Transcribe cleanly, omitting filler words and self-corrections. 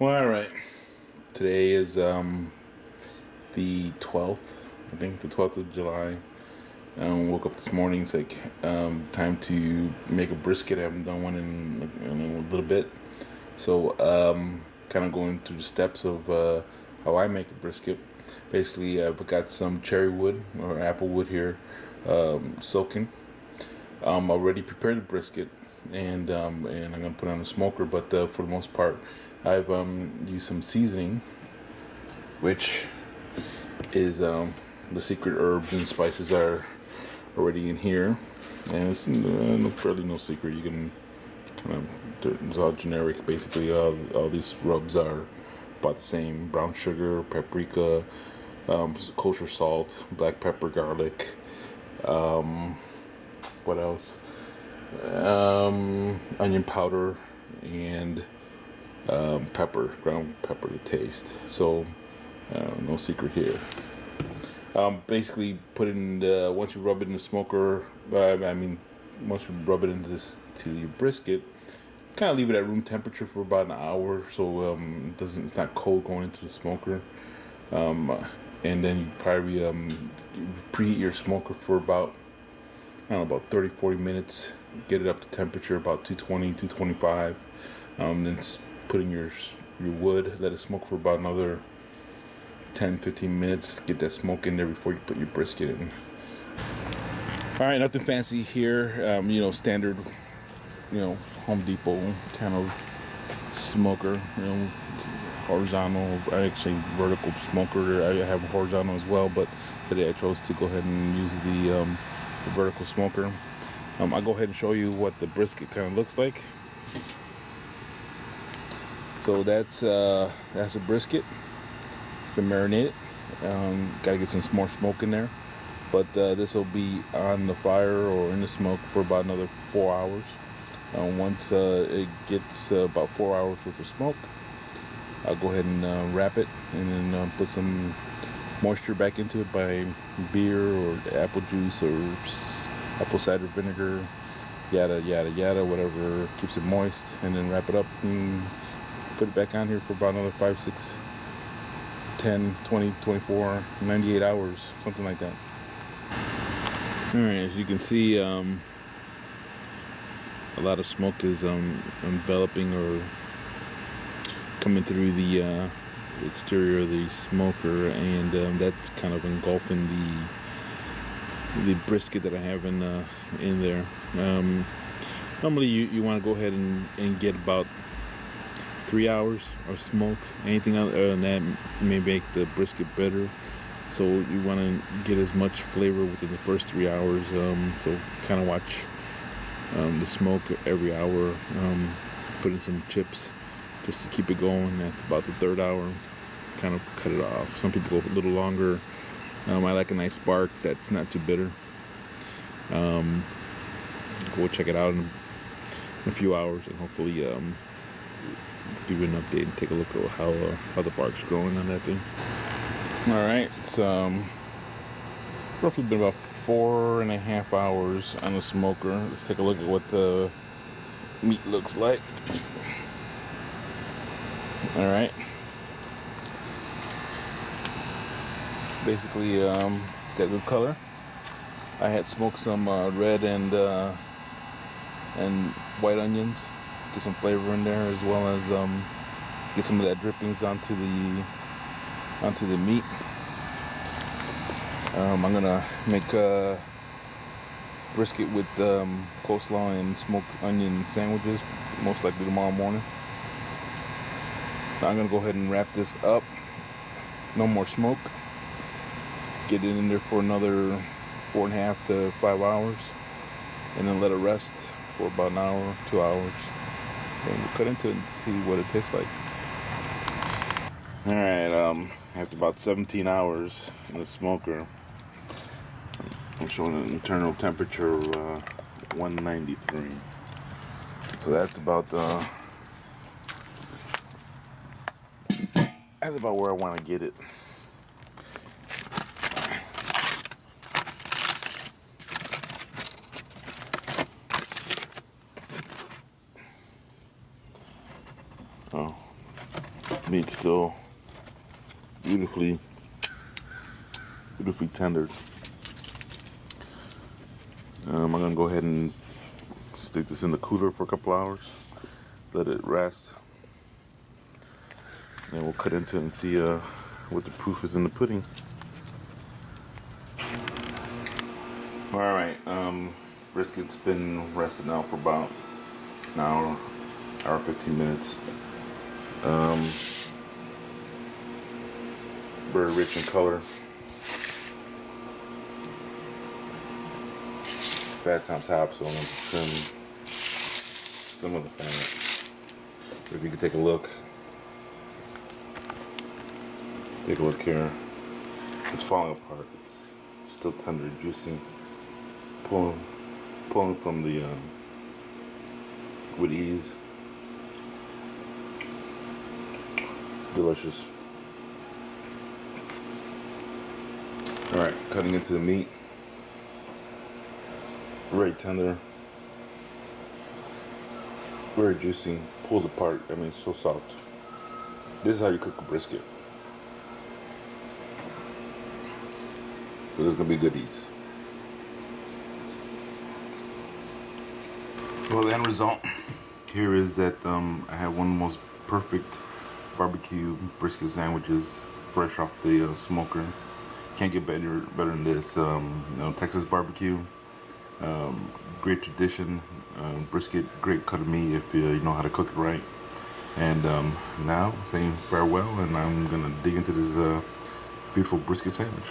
Well, all right. Today is the 12th. I think the 12th of July. Woke up this morning. It's like time to make a brisket. I haven't done one in a little bit. So kind of going through the steps of how I make a brisket. Basically, I've got some cherry wood or apple wood here soaking. Already prepared the brisket, and I'm gonna put it on the smoker. But for the most part, I've used some seasoning, which is the secret herbs and spices are already in here, and it's fairly no secret. You can kind of, it's all generic. Basically, all these rubs are about the same: brown sugar, paprika, kosher salt, black pepper, garlic. What else? Onion powder and pepper, ground pepper to taste. So no secret here. Basically, put in once you rub it in the smoker. Once you rub it into this to your brisket, kind of leave it at room temperature for about an hour, so it's not cold going into the smoker. And then you probably preheat your smoker for about, I don't know, about 30-40 minutes. Get it up to temperature about 220, 225. Then put in your wood, let it smoke for about another 10-15 minutes. Get that smoke in there before you put your brisket in. Alright, nothing fancy here. Standard, Home Depot kind of smoker. Horizontal, actually vertical smoker. I have a horizontal as well, but today I chose to go ahead and use the vertical smoker. I'll go ahead and show you what the brisket kind of looks like. So that's a brisket. Been marinated. Gotta get some more smoke in there, but this will be on the fire or in the smoke for about another 4 hours. Once it gets about 4 hours worth of smoke, I'll go ahead and wrap it and then put some moisture back into it by beer or apple juice or apple cider vinegar, yada yada yada, whatever keeps it moist, and then wrap it up and put it back on here for about another 5, 6, 10, 20, 24, 98 hours, something like that. Alright, as you can see, a lot of smoke is enveloping or coming through the exterior of the smoker, and that's kind of engulfing the brisket that I have in there. Normally you want to go ahead and get about 3 hours of smoke. Anything other than that may make the brisket better. So you want to get as much flavor within the first 3 hours. So kind of watch the smoke every hour. Put in some chips just to keep it going. At about the third hour, kind of cut it off. Some people go a little longer. I like a nice spark that's not too bitter. Go check it out in a few hours, and hopefully give you an update and take a look at how the bark's growing on that thing. All right, it's roughly been about 4.5 hours on the smoker. Let's take a look at what the meat looks like. All right, basically it's got good color. I had smoked some red and white onions, get some flavor in there, as well as get some of that drippings onto the meat. I'm gonna make a brisket with coleslaw and smoked onion sandwiches, most likely tomorrow morning. Now I'm gonna go ahead and wrap this up. No more smoke. Get it in there for another 4.5 to 5 hours, and then let it rest for about an hour, 2 hours. And we'll cut into it and see what it tastes like. Alright, after about 17 hours in the smoker, I'm showing an internal temperature of 193. So that's about where I want to get it. Oh, Meat's still beautifully tender. I'm gonna go ahead and stick this in the cooler for a couple hours, let it rest, and we'll cut into it and see what the proof is in the pudding. All right, brisket's been rested now for about an hour 15 minutes. Very rich in color. Fat's on top, so I'm going to trim some of the fat. If you can take a look here. It's falling apart. It's still tender, juicy. Pulling from the with ease. Delicious. All right, cutting into the meat. Very tender, very juicy, pulls apart. I mean, it's so soft. This is how you cook a brisket. So this is gonna be good eats. Well, the end result here is that I had one of the most perfect barbecue brisket sandwiches, fresh off the smoker. Can't get better than this. Texas barbecue. Great tradition, brisket, great cut of meat if you know how to cook it right. And now saying farewell, and I'm gonna dig into this beautiful brisket sandwich.